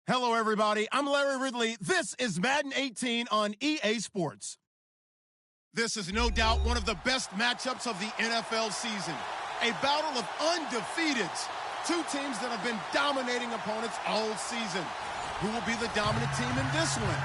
Hello, everybody. I'm Larry Ridley. This is Madden 18 on EA Sports. This is no doubt one of the best matchups of the NFL season. A battle of undefeateds. Two teams that have been dominating opponents all season. Who will be the dominant team in this one?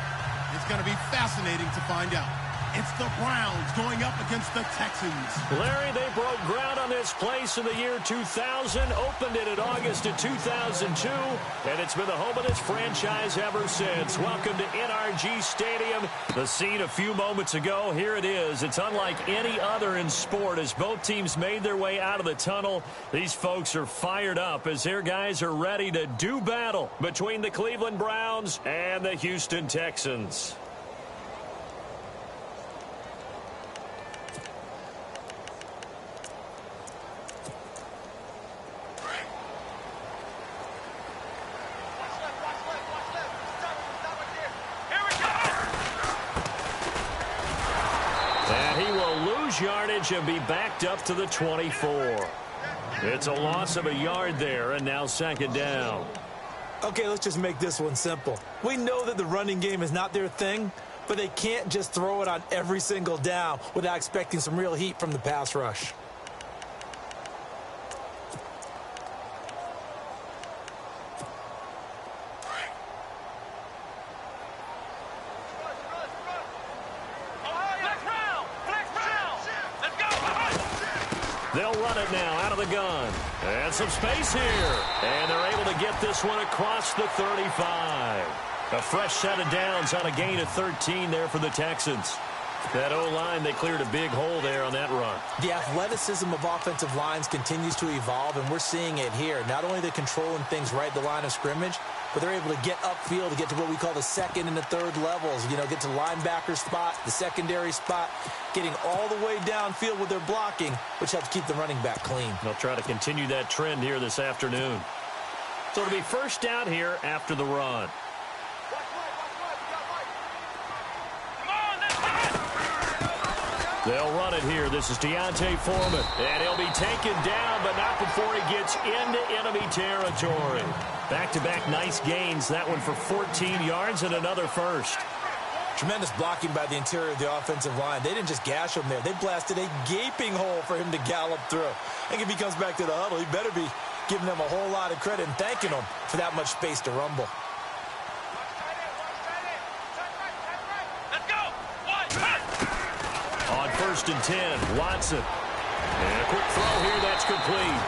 It's going to be fascinating to find out. It's the Browns going up against the Texans. Larry, they broke ground on this place in the year 2000, opened it in August of 2002, and it's been the home of this franchise ever since. Welcome to NRG Stadium, the scene a few moments ago. Here it is. It's unlike any other in sport as both teams made their way out of the tunnel. These folks are fired up as their guys are ready to do battle between the Cleveland Browns and the Houston Texans. Yardage and be backed up to the 24. It's a loss of a yard there, and now second down. Okay, let's just make this one simple. We know that the running game is not their thing, but they can't just throw it on every single down without expecting some real heat from the pass rush. They'll run it now out of the gun. And some space here. And they're able to get this one across the 35. A fresh set of downs on a gain of 13 there for the Texans. That O-line, they cleared a big hole there on that run. The athleticism of offensive lines continues to evolve, and we're seeing it here. Not only are they controlling things right at the line of scrimmage, but they're able to get upfield to get to what we call the second and the third levels. You know, get to linebacker spot, the secondary spot, getting all the way downfield with their blocking, which helps keep the running back clean. They'll try to continue that trend here this afternoon. So it'll be first down here after the run. They'll run it here. This is D'Onta Foreman. And he'll be taken down, but not before he gets into enemy territory. Back-to-back nice gains. That one for 14 yards and another first. Tremendous blocking by the interior of the offensive line. They didn't just gash him there. They blasted a gaping hole for him to gallop through. I think if he comes back to the huddle, he better be giving them a whole lot of credit and thanking them for that much space to rumble. On 1st and 10, Watson. And a quick throw here, that's complete.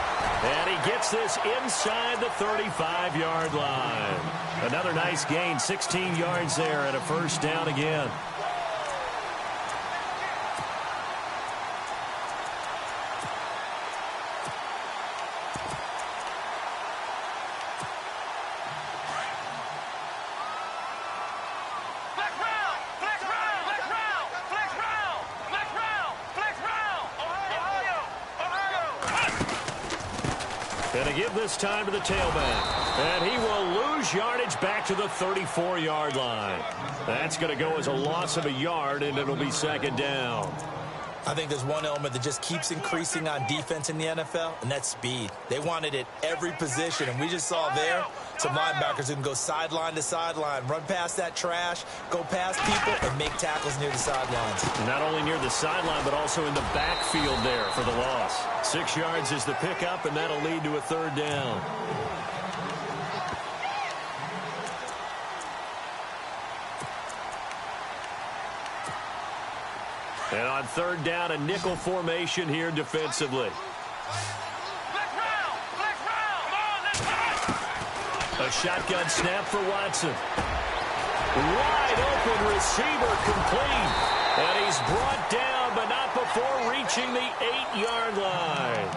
And he gets this inside the 35-yard line. Another nice gain, 16 yards there and a first down again. And to give this time to the tailback. And he will lose yardage back to the 34-yard line. That's going to go as a loss of a yard, and it'll be second down. I think there's one element that just keeps increasing on defense in the NFL, and that's speed. They want it at every position, and we just saw there some linebackers who can go sideline to sideline, run past that trash, go past people, and make tackles near the sidelines. Not only near the sideline, but also in the backfield there for the loss. 6 yards is the pickup, and that'll lead to a third down. And on third down, a nickel formation here defensively. A shotgun snap for Watson. Wide open receiver complete. And he's brought down, but not before reaching the 8-yard line.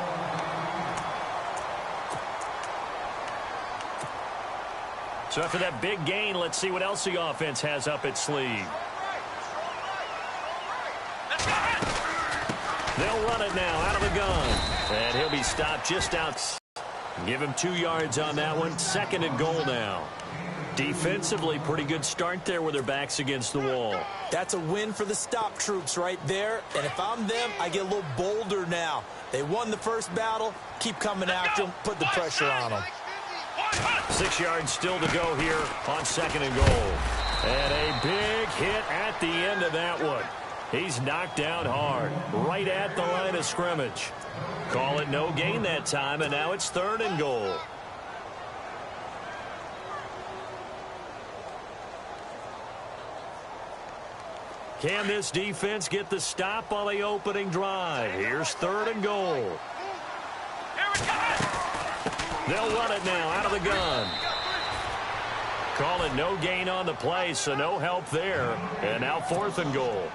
So after that big gain, let's see what else the offense has up its sleeve. They'll run it now out of the gun. And he'll be stopped just outside. Give him 2 yards on that one. Second and goal now. Defensively, pretty good start there with their backs against the wall. That's a win for the stop troops right there. And if I'm them, I get a little bolder now. They won the first battle. Keep coming after them. Put the pressure on them. 6 yards still to go here on 2nd and goal. And a big hit at the end of that one. He's knocked down hard, right at the line of scrimmage. Call it no gain that time, and now it's 3rd and goal. Can this defense get the stop on the opening drive? Here's 3rd and goal. They'll run it now out of the gun. Call it no gain on the play, so no help there. And now 4th and goal.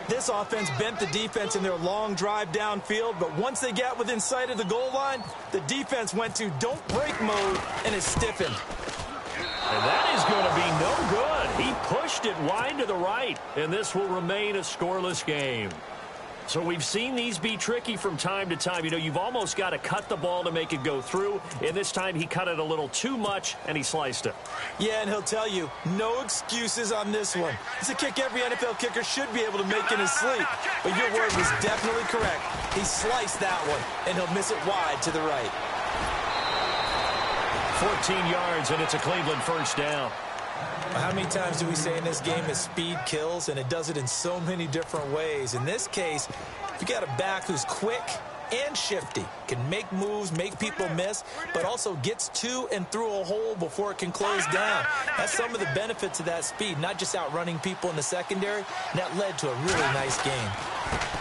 This offense bent the defense in their long drive downfield, but once they got within sight of the goal line, the defense went to don't break mode and is stiffened. And that is going to be no good. He pushed it wide to the right, and this will remain a scoreless game. So we've seen these be tricky from time to time. You know, you've almost got to cut the ball to make it go through, and this time he cut it a little too much, and he sliced it. Yeah, and he'll tell you, no excuses on this one. It's a kick every NFL kicker should be able to make in his sleep. But your word was definitely correct. He sliced that one, and he'll miss it wide to the right. 14 yards, and it's a Cleveland first down. How many times do we say in this game that speed kills, and it does it in so many different ways? In this case, if you got a back who's quick and shifty, can make moves, make people miss, but also gets to and through a hole before it can close down. That's some of the benefits of that speed, not just outrunning people in the secondary. That led to a really nice game.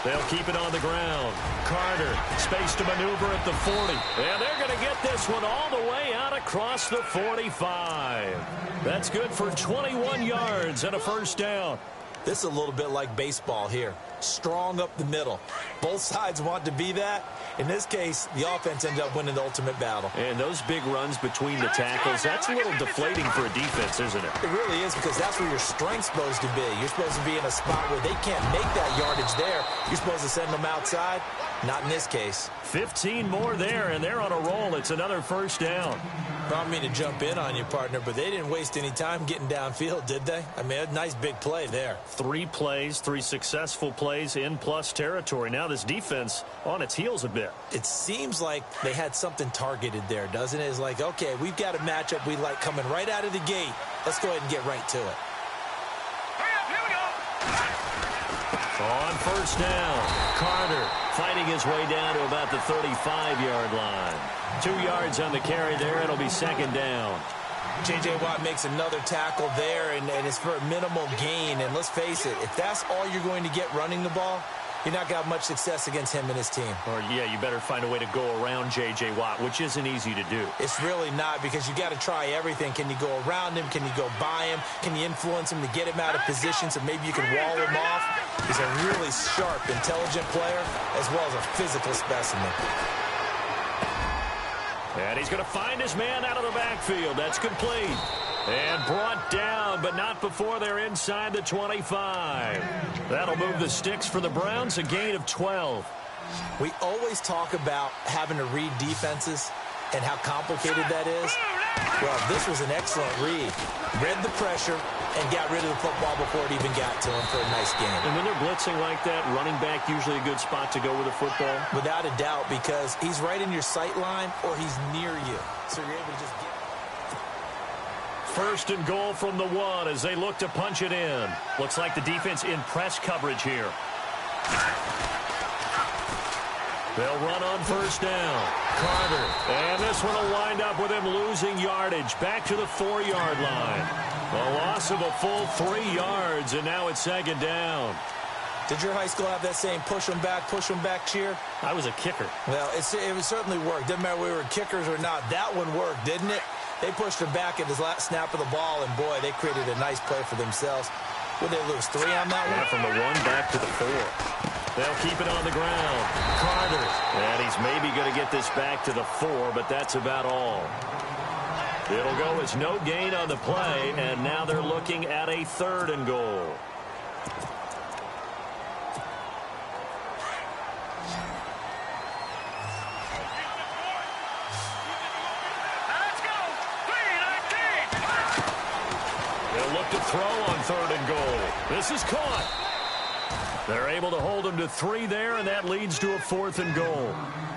They'll keep it on the ground. Carter, space to maneuver at the 40. And they're going to get this one all the way out across the 45. That's good for 21 yards and a first down. This is a little bit like baseball here. Strong up the middle. Both sides want to be that. In this case, the offense ended up winning the ultimate battle. And those big runs between the tackles, that's a little deflating for a defense, isn't it? It really is, because that's where your strength's supposed to be. You're supposed to be in a spot where they can't make that yardage there. You're supposed to send them outside. Not in this case. 15 more there, and they're on a roll. It's another first down. I don't mean to jump in on you, partner, but they didn't waste any time getting downfield, did they? I mean, a nice big play there. 3 plays, 3 successful plays in plus territory. Now this defense on its heels a bit. It seems like they had something targeted there, doesn't it? It's like, okay, we've got a matchup we like coming right out of the gate. Let's go ahead and get right to it. On first down, Carter fighting his way down to about the 35-yard line. 2 yards on the carry there. It'll be second down. J.J. Watt makes another tackle there, and it's for a minimal gain. And let's face it, if that's all you're going to get running the ball, you're not going to have much success against him and his team. Or, yeah, you better find a way to go around J.J. Watt, which isn't easy to do. It's really not, because you got to try everything. Can you go around him? Can you go by him? Can you influence him to get him out of position so maybe you can wall him off? He's a really sharp, intelligent player, as well as a physical specimen. And he's going to find his man out of the backfield. That's complete. And brought down, but not before they're inside the 25. That'll move the sticks for the Browns, a gain of 12. We always talk about having to read defenses and how complicated that is. Well, this was an excellent read. Read the pressure and got rid of the football before it even got to him for a nice game. And when they're blitzing like that, running back usually a good spot to go with a football? Without a doubt, because he's right in your sight line or he's near you. So you're able to just get... First and goal from the 1 as they look to punch it in. Looks like the defense in press coverage here. They'll run on first down. Carter. And this one will wind up with him losing yardage. Back to the 4-yard line. A loss of a full 3 yards, and now it's second down. Did your high school have that saying, push them back cheer? I was a kicker. Well, it certainly worked. Doesn't matter whether we were kickers or not. That one worked, didn't it? They pushed him back at his last snap of the ball, and, boy, they created a nice play for themselves. Would they lose 3 on that one? Yeah, from the 1 back to the 4. They'll keep it on the ground. Carter. And he's maybe going to get this back to the 4, but that's about all. It'll go as no gain on the play, and now they're looking at a 3rd and goal. They'll look to throw on 3rd and goal. This is caught. They're able to hold him to 3 there, and that leads to a 4th and goal.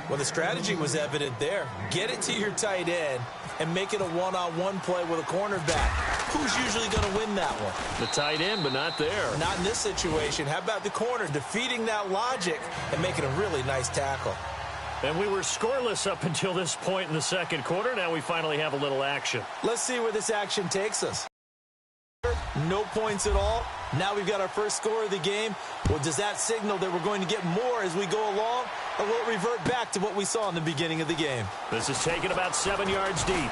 Well, the strategy was evident there. Get it to your tight end and make it a one-on-one play with a cornerback. Who's usually going to win that one? The tight end, but not there. Not in this situation. How about the corner defeating that logic and making a really nice tackle? And we were scoreless up until this point in the second quarter. Now we finally have a little action. Let's see where this action takes us. No points at all. Now we've got our first score of the game. Well, does that signal that we're going to get more as we go along, or will it revert back to what we saw in the beginning of the game? This is taken about 7 yards deep.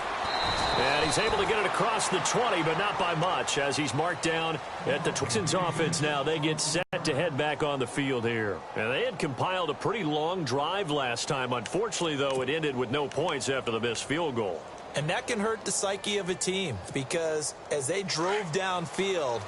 And he's able to get it across the 20, but not by much, as he's marked down at the Texans offense now. They get set to head back on the field here. And they had compiled a pretty long drive last time. Unfortunately, though, it ended with no points after the missed field goal. And that can hurt the psyche of a team, because as they drove downfield,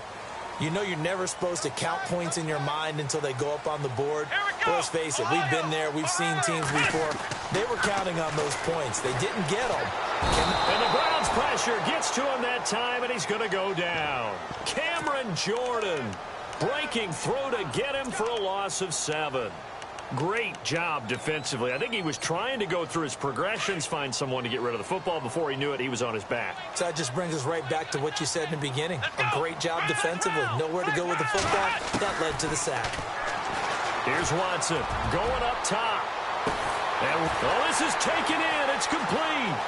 you know you're never supposed to count points in your mind until they go up on the board. Well, let's face it, we've been there. We've seen teams before. They were counting on those points. They didn't get them. And the Browns' pressure gets to him that time, and he's going to go down. Cameron Jordan breaking through to get him for a loss of 7. Great job defensively. I think he was trying to go through his progressions, find someone to get rid of the football. Before he knew it, he was on his back. So that just brings us right back to what you said in the beginning. A great job defensively. Nowhere to go with the football. That led to the sack. Here's Watson going up top. And this is taken in. It's complete.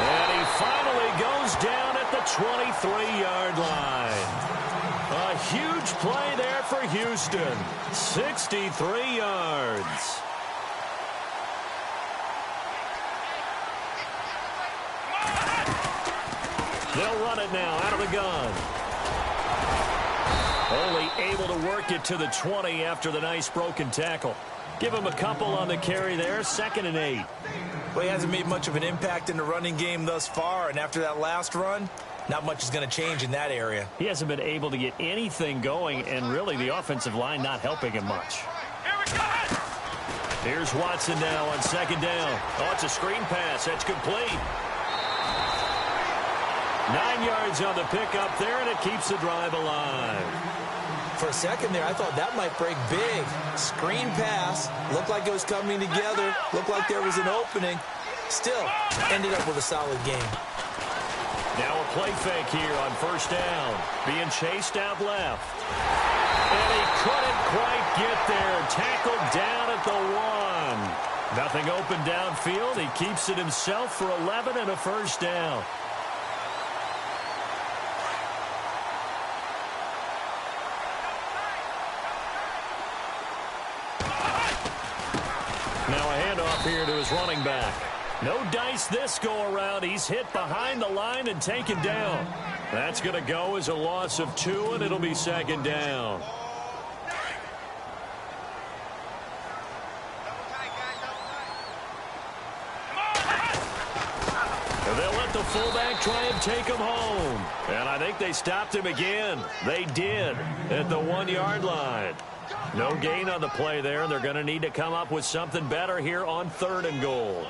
And he finally goes down at the 23-yard line. A huge play there for Houston. 63 yards. They'll run it now out of the gun. Only able to work it to the 20 after the nice broken tackle. Give him a couple on the carry there. 2nd and 8. Well, he hasn't made much of an impact in the running game thus far, and after that last run, not much is going to change in that area. He hasn't been able to get anything going, and really the offensive line not helping him much. Here's Watson now on 2nd down. Oh, it's a screen pass. That's complete. 9 yards on the pickup there, and it keeps the drive alive. For a second there, I thought that might break big. Screen pass. Looked like it was coming together. Looked like there was an opening. Still, ended up with a solid game. Now a play fake here on 1st down. Being chased out left. And he couldn't quite get there. Tackled down at the 1. Nothing open downfield. He keeps it himself for 11 and a 1st down. Now a handoff here to his running back. No dice this go-around. He's hit behind the line and taken down. That's going to go as a loss of 2, and it'll be 2nd down. And they'll let the fullback try and take him home. And I think they stopped him again. They did at the 1-yard line. No gain on the play there. They're going to need to come up with something better here on 3rd and goal.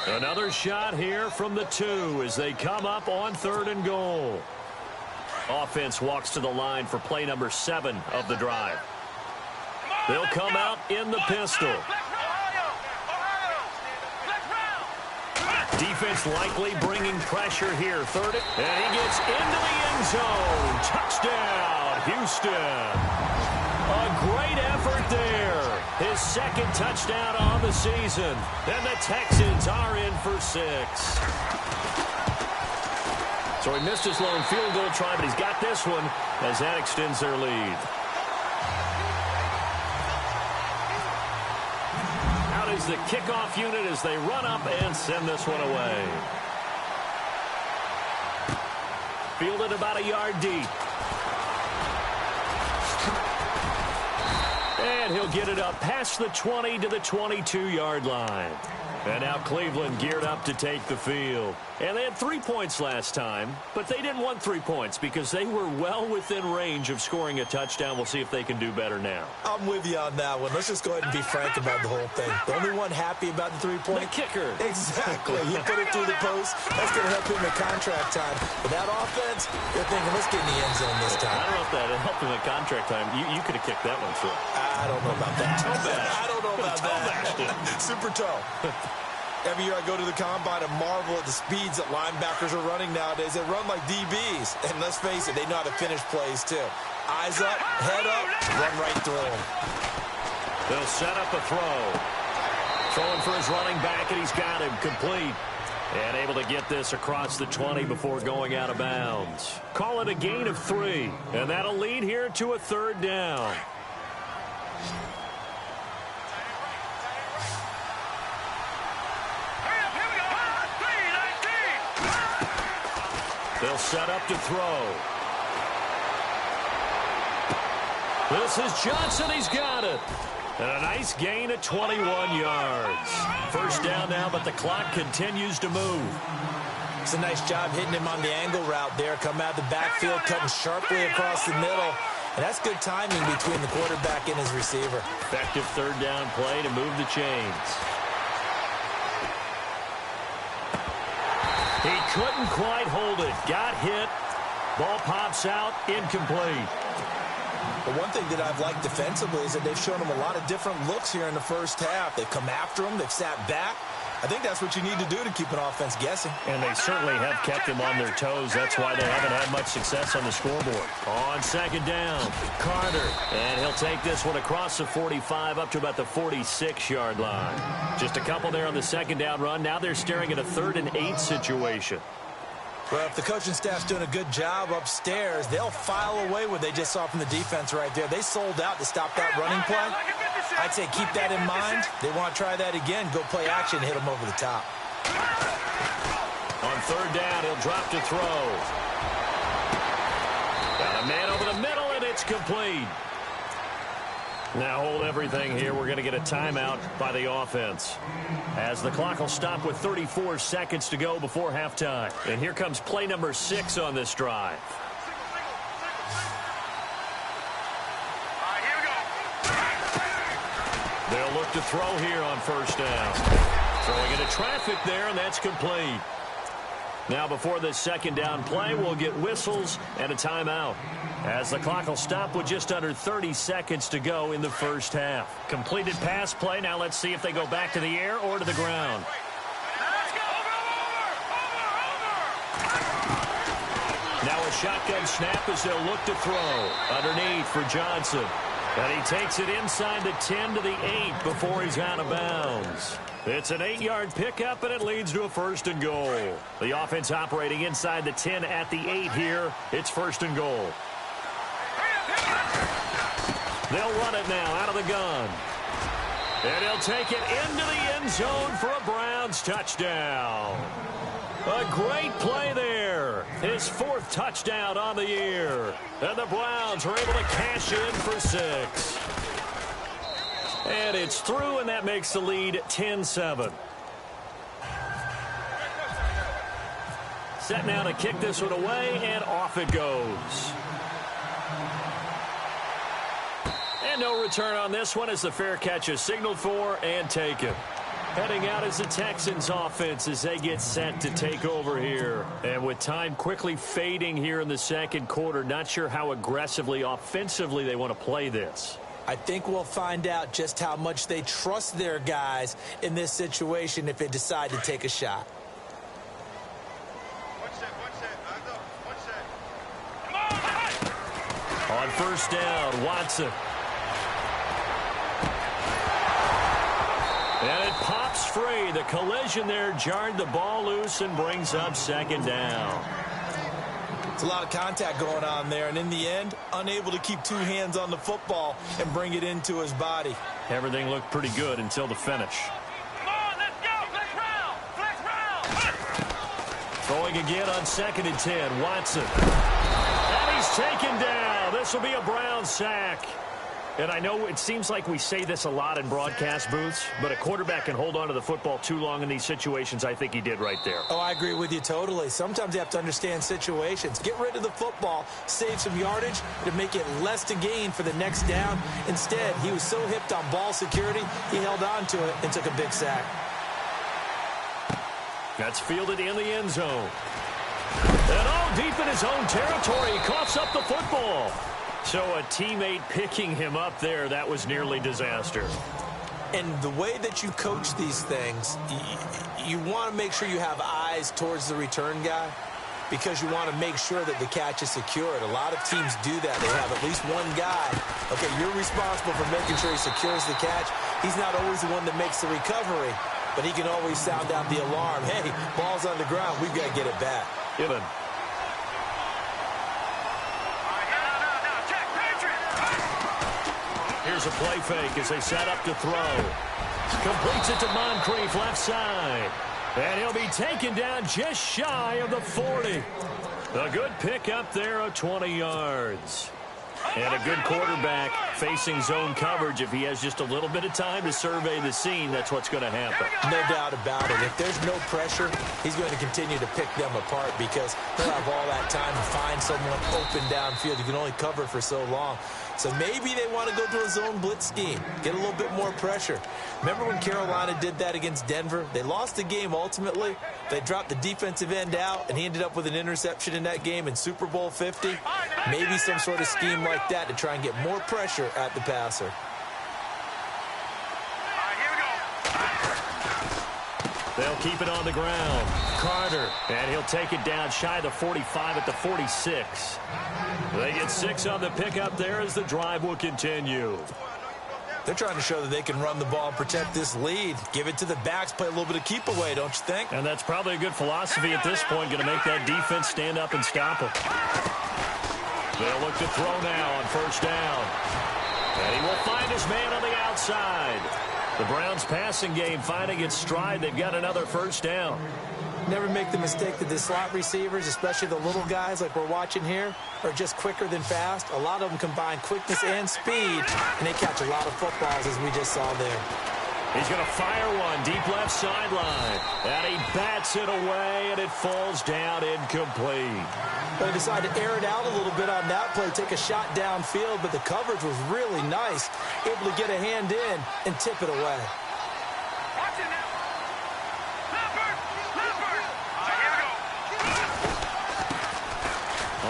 Another shot here from the 2 as they come up on 3rd and goal. Offense walks to the line for play number 7 of the drive. They'll come out in the pistol. Defense likely bringing pressure here. 3rd, and he gets into the end zone. Touchdown, Houston. A great effort there. His 2nd touchdown on the season. And the Texans are in for 6. So he missed his lone field goal try, but he's got this one as that extends their lead. Out is the kickoff unit as they run up and send this one away. Fielded about a yard deep. And he'll get it up past the 20 to the 22-yard line. And now Cleveland geared up to take the field. And they had 3 points last time, but they didn't want 3 points because they were well within range of scoring a touchdown. We'll see if they can do better now. I'm with you on that one. Let's just go ahead and be frank about the whole thing. The only one happy about the 3-point? The kicker. Exactly. He put it through the post. That's going to help him in contract time. But that offense, they're thinking, let's get in the end zone this time. I don't know if that helped him in contract time. You could have kicked that one through. I don't know about that. I don't know about that. Super toe. Every year I go to the combine and marvel at the speeds that linebackers are running nowadays. They run like DBs. And let's face it, they know how to finish plays too. Eyes up, head up, run right through them. They'll set up a throw. Throwing for his running back, and he's got him complete. And able to get this across the 20 before going out of bounds. Call it a gain of 3. And that'll lead here to a 3rd down. They'll set up to throw. This is Johnson. He's got it. And a nice gain of 21 yards. First down now, but the clock continues to move. It's a nice job hitting him on the angle route there. Come out of the backfield, cutting sharply across the middle. And that's good timing between the quarterback and his receiver. Effective 3rd down play to move the chains. He couldn't quite hold it. Got hit. Ball pops out. Incomplete. But one thing that I've liked defensively is that they've shown him a lot of different looks here in the first half. They've come after him. They've sat back. I think that's what you need to do to keep an offense guessing. And they certainly have kept them on their toes. That's why they haven't had much success on the scoreboard. On 2nd down, Carter. And he'll take this one across the 45 up to about the 46-yard line. Just a couple there on the 2nd down run. Now they're staring at a 3rd and 8 situation. Well, if the coaching staff's doing a good job upstairs, they'll file away what they just saw from the defense right there. They sold out to stop that running play. I'd say keep that in mind. They want to try that again. Go play action, hit them over the top. On 3rd down, he'll drop to throw. Got a man over the middle, and it's complete. Now hold everything here. We're going to get a timeout by the offense, as the clock will stop with 34 seconds to go before halftime. And here comes play number 6 on this drive. They'll look to throw here on 1st down. Throwing into traffic there, and that's complete. Now before this 2nd down play, we'll get whistles and a timeout, as the clock will stop with just under 30 seconds to go in the first half. Completed pass play. Now let's see if they go back to the air or to the ground. Now a shotgun snap as they'll look to throw. Underneath for Johnson. And he takes it inside the 10 to the 8 before he's out of bounds. It's an 8-yard pickup, and it leads to a 1st and goal. The offense operating inside the 10 at the 8 here. It's 1st and goal. They'll run it now out of the gun. And he'll take it into the end zone for a Browns touchdown. A great play there. His 4th touchdown on the year. And the Browns are able to cash in for 6. And it's through, and that makes the lead 10-7. Set now to kick this one away, and off it goes. And no return on this one as the fair catch is signaled for and taken. Heading out is the Texans offense as they get set to take over here. And with time quickly fading here in the 2nd quarter, not sure how aggressively, offensively they want to play this. I think we'll find out just how much they trust their guys in this situation if they decide to take a shot. On 1st down, Watson. And it pops free. The collision there jarred the ball loose and brings up 2nd down. It's a lot of contact going on there, and in the end, unable to keep 2 hands on the football and bring it into his body. Everything looked pretty good until the finish. Come on, let's go. Flex round. Throwing again on 2nd and 10, Watson. And he's taken down. This will be a Brown sack. And I know it seems like we say this a lot in broadcast booths, but a quarterback can hold on to the football too long in these situations. I think he did right there. Oh, I agree with you totally. Sometimes you have to understand situations. Get rid of the football, save some yardage to make it less to gain for the next down. Instead, he was so hipped on ball security, he held on to it and took a big sack. That's fielded in the end zone. And all deep in his own territory, he coughs up the football. So a teammate picking him up there, that was nearly disaster. And the way that you coach these things, you want to make sure you have eyes towards the return guy because you want to make sure that the catch is secured. A lot of teams do that. They have at least one guy. Okay, you're responsible for making sure he secures the catch. He's not always the one that makes the recovery, but he can always sound out the alarm. Hey, ball's on the ground. We've got to get it back. Given. Here's a play fake as they set up to throw. Completes it to Moncrief, left side. And he'll be taken down just shy of the 40. A good pick up there of 20 yards. And a good quarterback facing zone coverage. If he has just a little bit of time to survey the scene, that's what's going to happen. No doubt about it. If there's no pressure, he's going to continue to pick them apart because he'll have all that time to find someone open downfield. You can only cover for so long. So maybe they want to go to a zone blitz scheme, get a little bit more pressure. Remember when Carolina did that against Denver? They lost the game ultimately. They dropped the defensive end out, and he ended up with an interception in that game in Super Bowl 50. Maybe some sort of scheme like that to try and get more pressure at the passer. They'll keep it on the ground. Carter, and he'll take it down shy of the 45 at the 46. They get 6 on the pickup there as the drive will continue. They're trying to show that they can run the ball and protect this lead. Give it to the backs, play a little bit of keep away, don't you think? And that's probably a good philosophy at this point, going to make that defense stand up and stop them. They'll look to throw now on first down. And he will find his man on the outside. The Browns passing game finding its stride. They've got another first down. Never make the mistake that the slot receivers, especially the little guys like we're watching here, are just quicker than fast. A lot of them combine quickness and speed, and they catch a lot of footballs as we just saw there. He's going to fire one deep left sideline. And he bats it away, and it falls down incomplete. They decided to air it out a little bit on that play, take a shot downfield, but the coverage was really nice. Able to get a hand in and tip it away.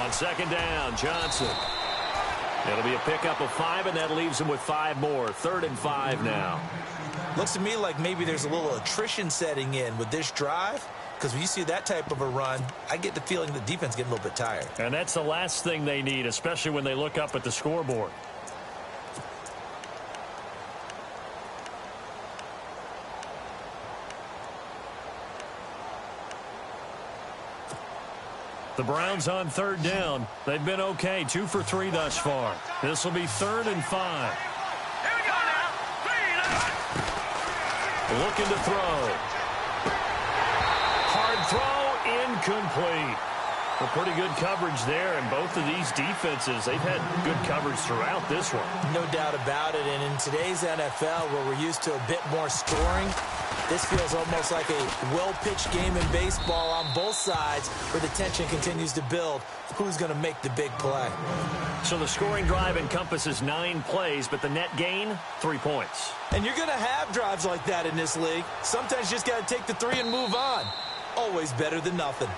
On second down, Johnson. It'll be a pickup of 5, and that leaves him with 5 more. 3rd and 5 now. Looks to me like maybe there's a little attrition setting in with this drive, because when you see that type of a run, I get the feeling the defense getting a little bit tired. And that's the last thing they need, especially when they look up at the scoreboard. The Browns on 3rd down. They've been okay, 2 for 3 thus far. This will be 3rd and 5. Here we go now. 3. Looking to throw. Hard throw, incomplete. Well, pretty good coverage there, and both of these defenses, they've had good coverage throughout this one. No doubt about it, and in today's NFL, where we're used to a bit more scoring, this feels almost like a well-pitched game in baseball on both sides where the tension continues to build. Who's going to make the big play? So the scoring drive encompasses 9 plays, but the net gain, 3 points. And you're going to have drives like that in this league. Sometimes you just got to take the 3 and move on. Always better than nothing.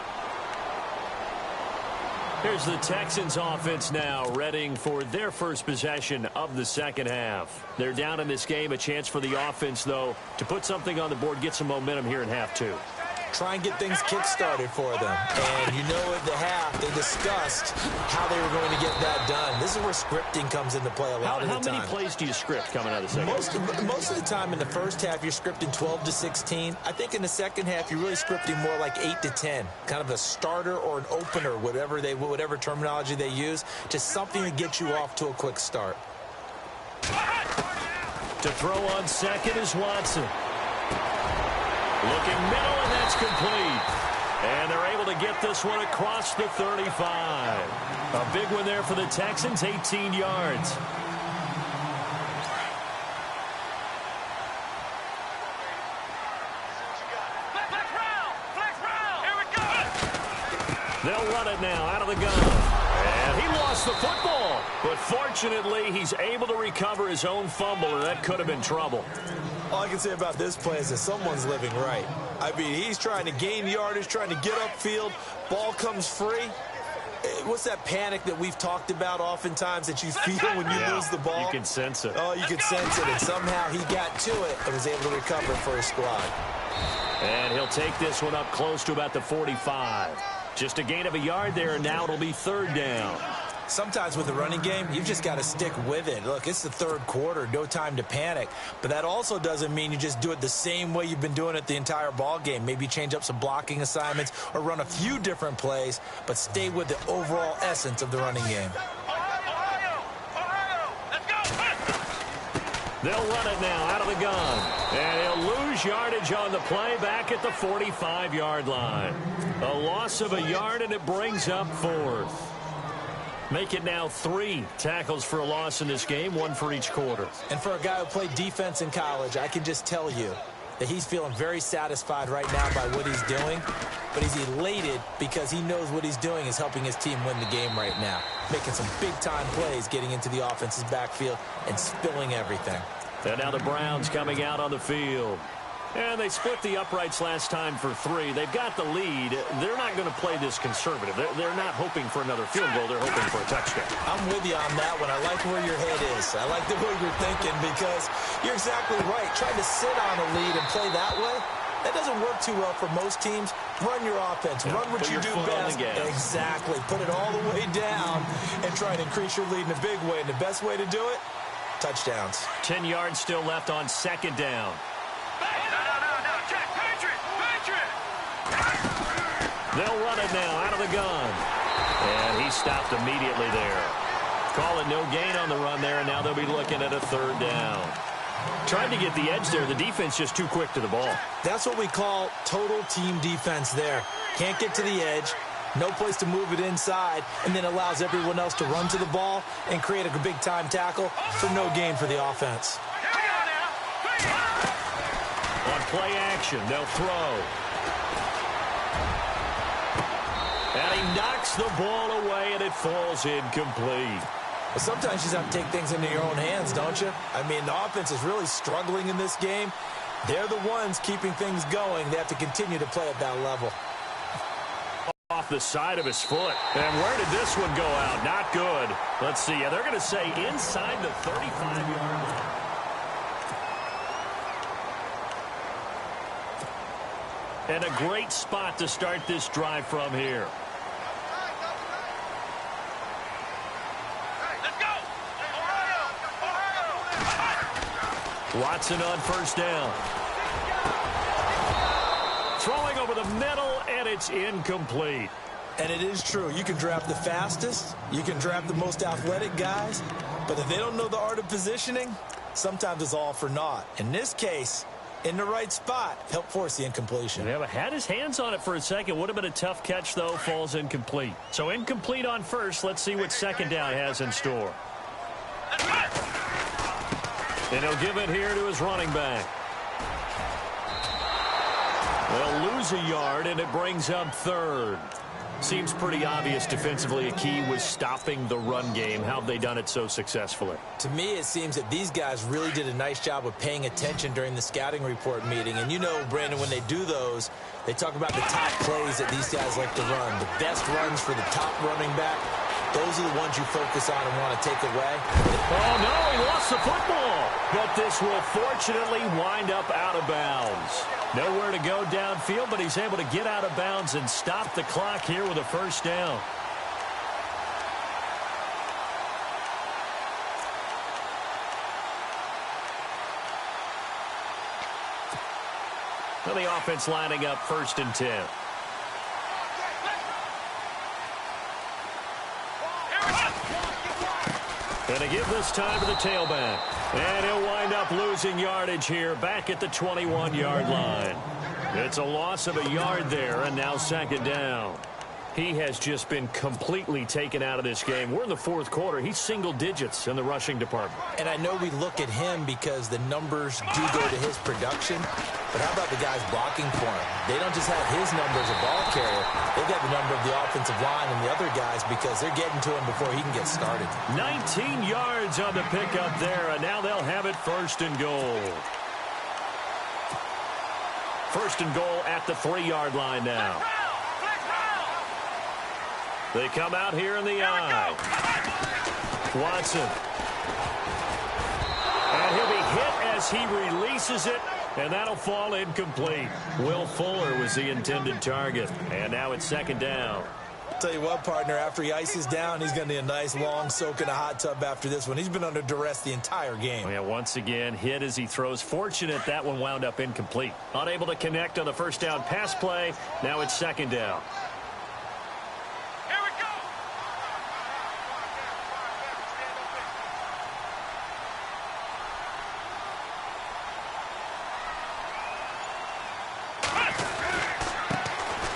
Here's the Texans offense now, readying for their first possession of the second half. They're down in this game, a chance for the offense, though, to put something on the board, get some momentum here in half 2. Try and get things kick-started for them. And you know at the half, they discussed how they were going to get that done. This is where scripting comes into play a lot of the time. How many plays do you script coming out of the second half? Most of the time in the first half, you're scripting 12 to 16. I think in the second half, you're really scripting more like 8 to 10. Kind of a starter or an opener, whatever terminology they use, just something to get you off to a quick start. To throw on second is Watson. Looking middle, and that's complete. And they're able to get this one across the 35. A big one there for the Texans, 18 yards. They'll run it now out of the gun. And he lost the football. But fortunately, he's able to recover his own fumble, and that could have been trouble. All I can say about this play is that someone's living right. I mean, he's trying to gain yardage, trying to get upfield. Ball comes free. What's that panic that we've talked about oftentimes that you feel when you lose the ball? You can sense it. Oh, you can sense it. And somehow he got to it and was able to recover for his squad. And he'll take this one up close to about the 45. Just a gain of a yard there, and now it'll be third down. Sometimes with the running game, you've just got to stick with it. Look, it's the third quarter, no time to panic. But that also doesn't mean you just do it the same way you've been doing it the entire ball game. Maybe change up some blocking assignments or run a few different plays, but stay with the overall essence of the running game. They'll run it now out of the gun. And he'll lose yardage on the play back at the 45-yard line. A loss of a yard, and it brings up fourth. Make it now 3 tackles for a loss in this game, 1 for each quarter. And for a guy who played defense in college, I can just tell you that he's feeling very satisfied right now by what he's doing. But he's elated because he knows what he's doing is helping his team win the game right now. Making some big-time plays, getting into the offense's backfield and spilling everything. And now the Browns coming out on the field. And they split the uprights last time for 3. They've got the lead. They're not going to play this conservative. They're not hoping for another field goal. They're hoping for a touchdown. I'm with you on that one. I like where your head is. I like the way you're thinking because you're exactly right. Trying to sit on a lead and play that way, that doesn't work too well for most teams. Run your offense. Run what you do best. Exactly. Put it all the way down and try and increase your lead in a big way. And the best way to do it, touchdowns. 10 yards still left on second down. They'll run it now out of the gun. And he stopped immediately there. Calling no gain on the run there, and now they'll be looking at a third down. Trying to get the edge there. The defense just too quick to the ball. That's what we call total team defense there. Can't get to the edge. No place to move it inside, and then allows everyone else to run to the ball and create a big-time tackle for no gain for the offense. On play action, they'll throw. And he knocks the ball away, and it falls incomplete. But sometimes you just have to take things into your own hands, don't you? I mean, the offense is really struggling in this game. They're the ones keeping things going. They have to continue to play at that level. Off the side of his foot. And where did this one go out? Not good. Let's see. They're going to say inside the 35-yard line. And a great spot to start this drive from here. Watson on first down. Throwing over the middle, and it's incomplete. And it is true. You can draft the fastest. You can draft the most athletic guys. But if they don't know the art of positioning, sometimes it's all for naught. In this case, in the right spot, help force the incompletion. Yeah, but had his hands on it for a second. Would have been a tough catch, though. Falls incomplete. So incomplete on first. Let's see what second down has in store. And he'll give it here to his running back. They'll lose a yard, and it brings up third. Seems pretty obvious defensively a key was stopping the run game. How have they done it so successfully? To me, it seems that these guys really did a nice job of paying attention during the scouting report meeting. And you know, Brandon, when they do those, they talk about the top plays that these guys like to run. The best runs for the top running back. Those are the ones you focus on and want to take away. Oh, no, he lost the football. But this will fortunately wind up out of bounds. Nowhere to go downfield, but he's able to get out of bounds and stop the clock here with a first down. Well, the offense lining up 1st and 10. And to give this time to the tailback. And he'll wind up losing yardage here back at the 21-yard line. It's a loss of a yard there, and now second down. He has just been completely taken out of this game. We're in the fourth quarter. He's single digits in the rushing department. And I know we look at him because the numbers do go to his production. But how about the guys blocking for him? they don't just have his number as a ball carrier. They've got the number of the offensive line and the other guys because they're getting to him before he can get started. 19 yards on the pickup there, and now they'll have it first and goal. First and goal at the 3-yard line now. They come out here in the eye. Watson. And he'll be hit as he releases it, and that'll fall incomplete. Will Fuller was the intended target, and now it's second down. I'll tell you what, partner, after he ices down, he's going to need a nice long soak in a hot tub after this one. He's been under duress the entire game. Yeah, once again, hit as he throws. Fortunate that one wound up incomplete. Unable to connect on the first down pass play. Now it's second down. Here we go.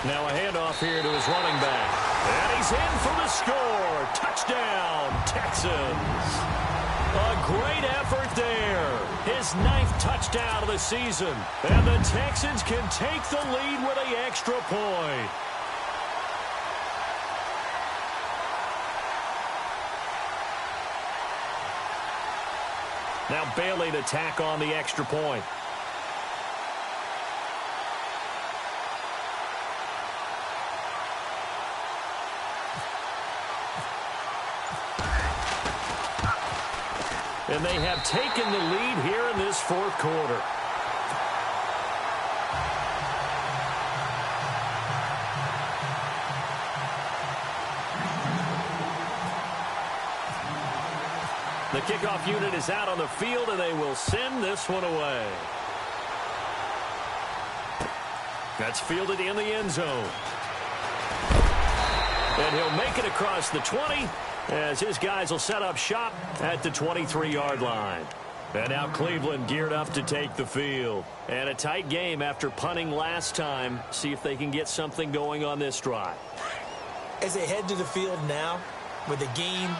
Now a handoff here to his running back. And he's in for the score. Touchdown, Texans. A great effort there. His 9th touchdown of the season. And the Texans can take the lead with an extra point. Now Bailey to tack on the extra point. And they have taken the lead here in this fourth quarter. The kickoff unit is out on the field, and they will send this one away. That's fielded in the end zone. And he'll make it across the 20. As his guys will set up shop at the 23-yard line. And now Cleveland geared up to take the field. And a tight game after punting last time. See if they can get something going on this drive. As they head to the field now, with the game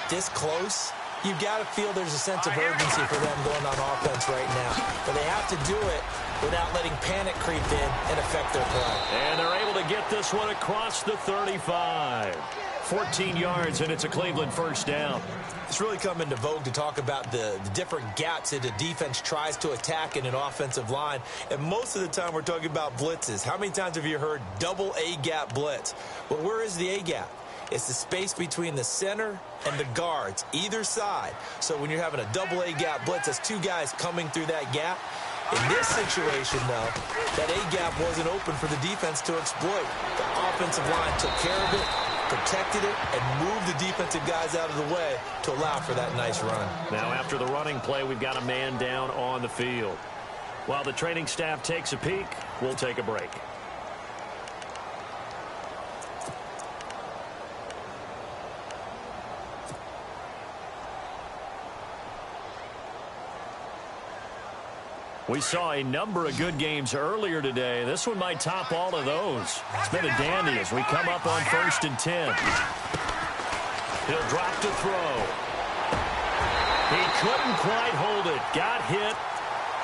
this close, you've got to feel there's a sense of urgency for them going on offense right now. But they have to do it without letting panic creep in and affect their play. And they're able to get this one across the 35. 14 yards, and it's a Cleveland first down. It's really come into vogue to talk about the different gaps that a defense tries to attack in an offensive line. And most of the time we're talking about blitzes. How many times have you heard double A-gap blitz? Well, where is the A-gap? It's the space between the center and the guards, either side. So when you're having a double A-gap blitz, that's two guys coming through that gap. In this situation, though, that A-gap wasn't open for the defense to exploit. The offensive line took care of it, protected it, and moved the defensive guys out of the way to allow for that nice run. Now after the running play, we've got a man down on the field. While the training staff takes a peek, we'll take a break. We saw a number of good games earlier today. This one might top all of those. It's been a dandy as we come up on 1st and 10. He'll drop to throw. He couldn't quite hold it. Got hit.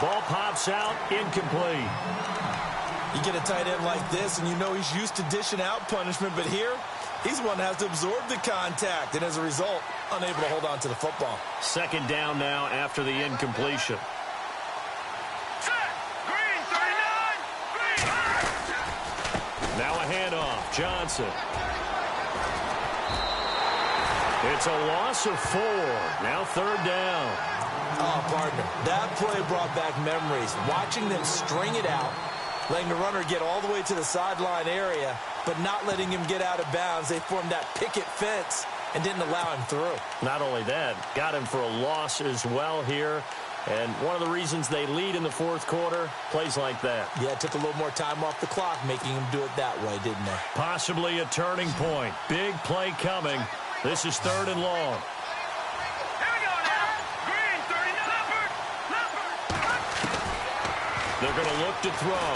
Ball pops out. Incomplete. You get a tight end like this, and you know he's used to dishing out punishment, but here, he's the one that has to absorb the contact, and as a result, unable to hold on to the football. Second down now after the incompletion. Now a handoff. Johnson. It's a loss of 4. Now third down. Oh, partner, that play brought back memories. Watching them string it out, letting the runner get all the way to the sideline area, but not letting him get out of bounds. They formed that picket fence and didn't allow him through. Not only that, got him for a loss as well here. And one of the reasons they lead in the fourth quarter, plays like that. Yeah, it took a little more time off the clock, making him do it that way, didn't they? Possibly a turning point. Big play coming. This is third and long. Here we go now. Green, 39. They're going to look to throw.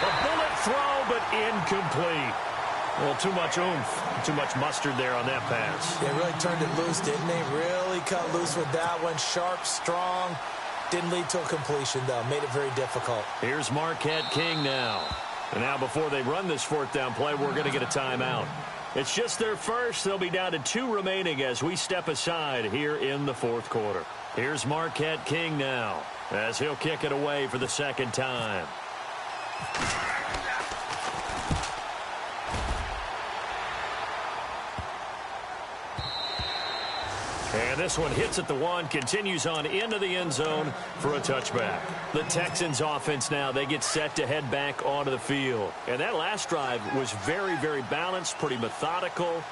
A bullet throw, but incomplete. Well, too much oomph, too much mustard there on that pass. They really turned it loose, didn't they? Really cut loose with that one. Sharp, strong. Didn't lead to a completion, though. Made it very difficult. Here's Marquette King now. And now before they run this fourth down play, we're going to get a timeout. It's just their first. They'll be down to 2 remaining as we step aside here in the fourth quarter. Here's Marquette King now as he'll kick it away for the second time. And this one hits at the 1, continues on into the end zone for a touchback. The Texans offense now, they get set to head back onto the field. And that last drive was very, very balanced, pretty methodical.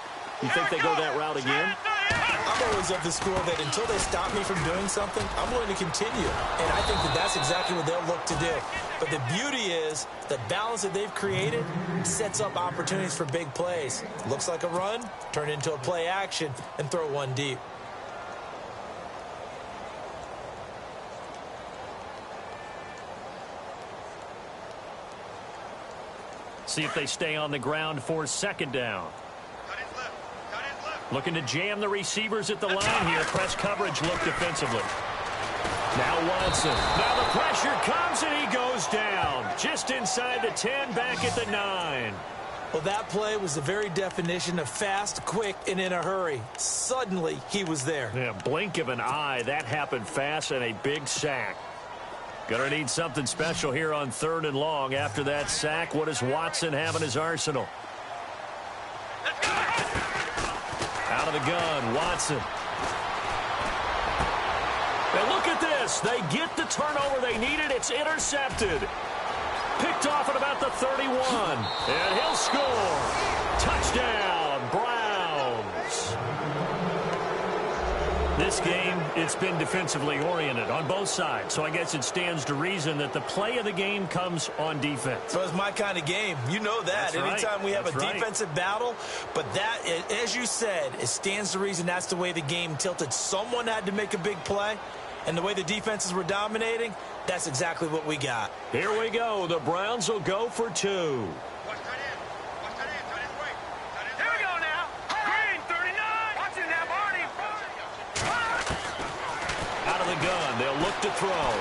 You think they go that route again? I'm always of the school that until they stop me from doing something, I'm going to continue. And I think that that's exactly what they'll look to do. But the beauty is the balance that they've created sets up opportunities for big plays. Looks like a run, turn it into a play action, and throw one deep. See if they stay on the ground for second down. Looking to jam the receivers at the line here. Press coverage look defensively. Now Watson. Now the pressure comes and he goes down. Just inside the 10, back at the 9. Well, that play was the very definition of fast, quick, and in a hurry. Suddenly, he was there. Yeah, blink of an eye. That happened fast and a big sack. Gonna need something special here on 3rd and long. After that sack, what does Watson have in his arsenal? Out of the gun, Watson. And look at this. They get the turnover they needed. It's intercepted. Picked off at about the 31. And he'll score. Touchdown, Browns. This game, it's been defensively oriented on both sides. So I guess it stands to reason that the play of the game comes on defense. So it's my kind of game. You know that. That's right. Anytime we have That's a right. defensive battle. But that, as you said, it stands to reason that's the way the game tilted. Someone had to make a big play. And the way the defenses were dominating, that's exactly what we got. Here we go. The Browns will go for 2. Here we go now. Green, 39. Watch it now, Barney. Out of the gun. They'll look to throw.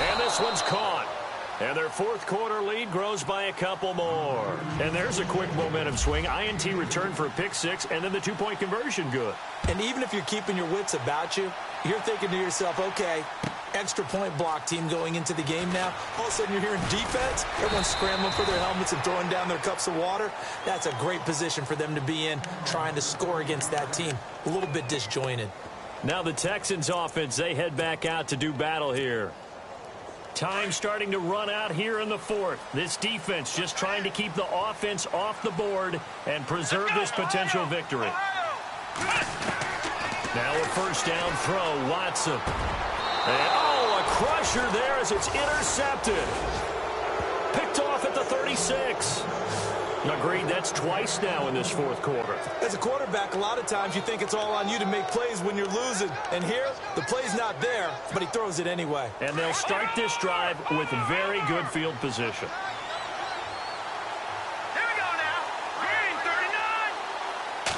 And this one's caught. And their fourth quarter lead grows by a couple more. And there's a quick momentum swing. INT return for a pick 6, and then the 2-point conversion good. And even if you're keeping your wits about you, you're thinking to yourself, okay, extra point block team going into the game now. All of a sudden you're hearing defense. Everyone's scrambling for their helmets and throwing down their cups of water. That's a great position for them to be in, trying to score against that team. A little bit disjointed. Now the Texans offense, they head back out to do battle here. Time starting to run out here in the fourth. This defense just trying to keep the offense off the board and preserve this potential victory. Now a first down throw, Watson. And, a crusher there as it's intercepted. Picked off at the 36. Agreed, that's twice now in this fourth quarter. As a quarterback, a lot of times you think it's all on you to make plays when you're losing. And here, the play's not there, but he throws it anyway. And they'll start this drive with very good field position. Here we go now. Green, 39.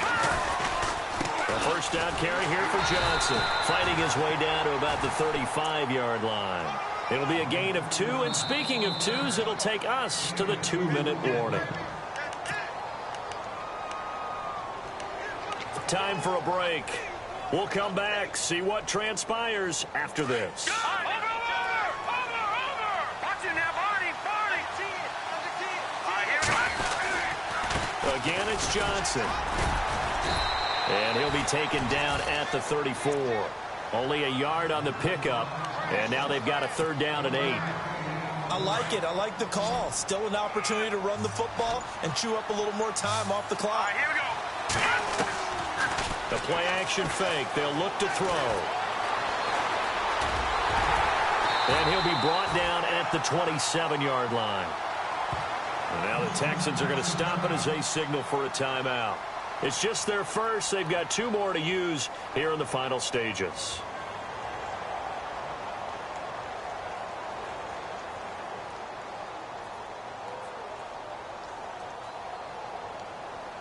The first down carry here for Johnson. Fighting his way down to about the 35-yard line. It'll be a gain of 2, and speaking of 2s, it'll take us to the 2-minute warning. Time for a break. We'll come back, see what transpires after this. Over. Watch it now, Barney. Again, it's Johnson. And he'll be taken down at the 34. Only a yard on the pickup, and now they've got a 3rd down and 8. I like it. I like the call. Still an opportunity to run the football and chew up a little more time off the clock. Here we go. The play action fake. They'll look to throw. And he'll be brought down at the 27-yard line. And now the Texans are going to stop it as they signal for a timeout. It's just their first. They've got 2 more to use here in the final stages.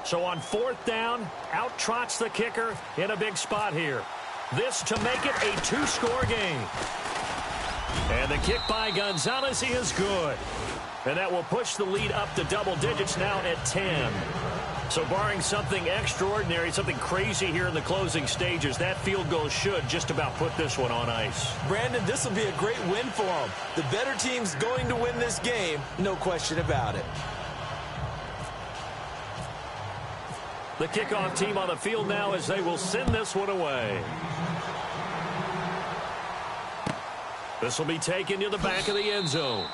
So on 4th down, out trots the kicker in a big spot here. This to make it a two-score game. And the kick by Gonzalez is good. And that will push the lead up to double digits now at 10. So barring something extraordinary, something crazy here in the closing stages, that field goal should just about put this one on ice. Brandon, this will be a great win for them. The better team's going to win this game, no question about it. The kickoff team on the field now as they will send this one away. This will be taken to the back of the end zone.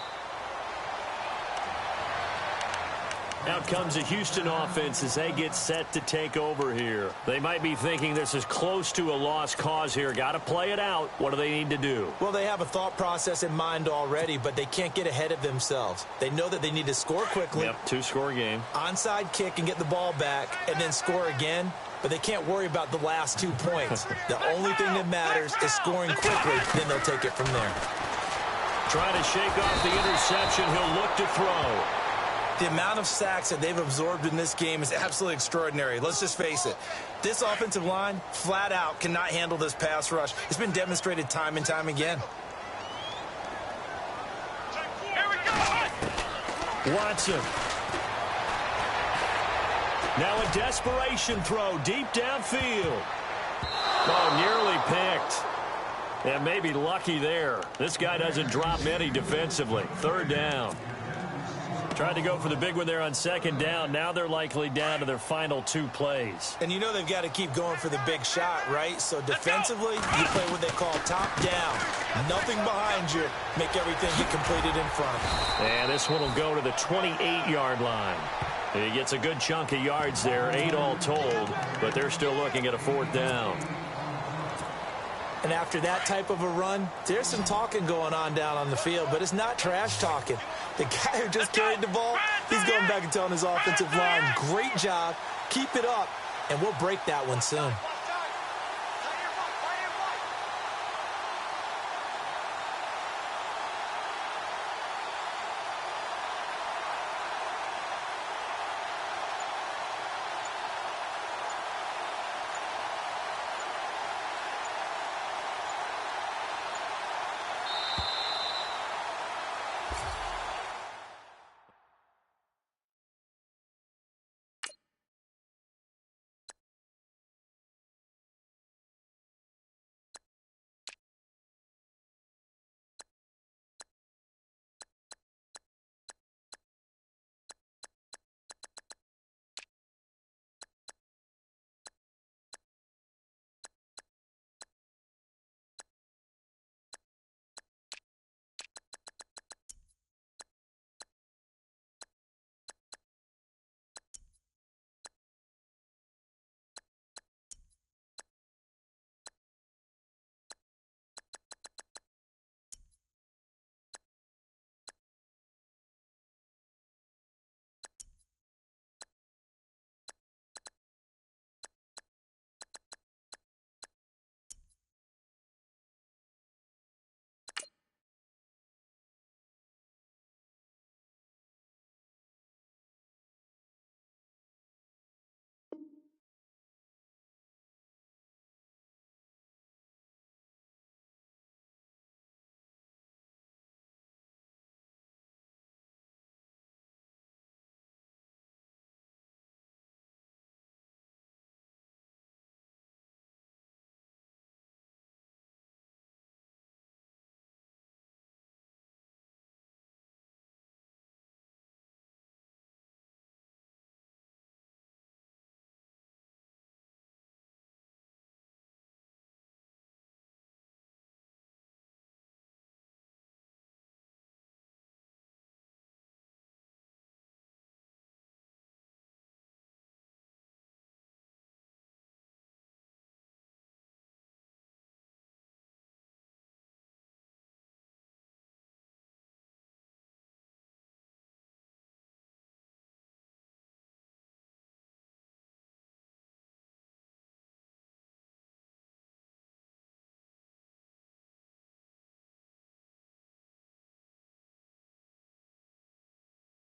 Out comes the Houston offense as they get set to take over here. They might be thinking this is close to a lost cause here. Got to play it out. What do they need to do? Well, they have a thought process in mind already, but they can't get ahead of themselves. They know that they need to score quickly. Yep, two-score game. Onside kick and get the ball back and then score again. But they can't worry about the last 2 points. The only thing that matters is scoring quickly. Then they'll take it from there. Trying to shake off the interception. He'll look to throw. The amount of sacks that they've absorbed in this game is absolutely extraordinary. Let's just face it. This offensive line, flat out, cannot handle this pass rush. It's been demonstrated time and time again. Here we go. Watson. Now a desperation throw deep downfield. Oh, nearly picked. And maybe lucky there. This guy doesn't drop many defensively. Third down. Tried to go for the big one there on second down. Now they're likely down to their final 2 plays. And you know they've got to keep going for the big shot, right? So defensively, you play what they call top down. Nothing behind you. Make everything get completed in front. And this one will go to the 28-yard line. He gets a good chunk of yards there, 8 all told, but they're still looking at a 4th down. And after that type of a run, there's some talking going on down on the field, but it's not trash talking. The guy who just carried the ball, he's going back and telling his offensive line, great job, keep it up, and we'll break that one soon.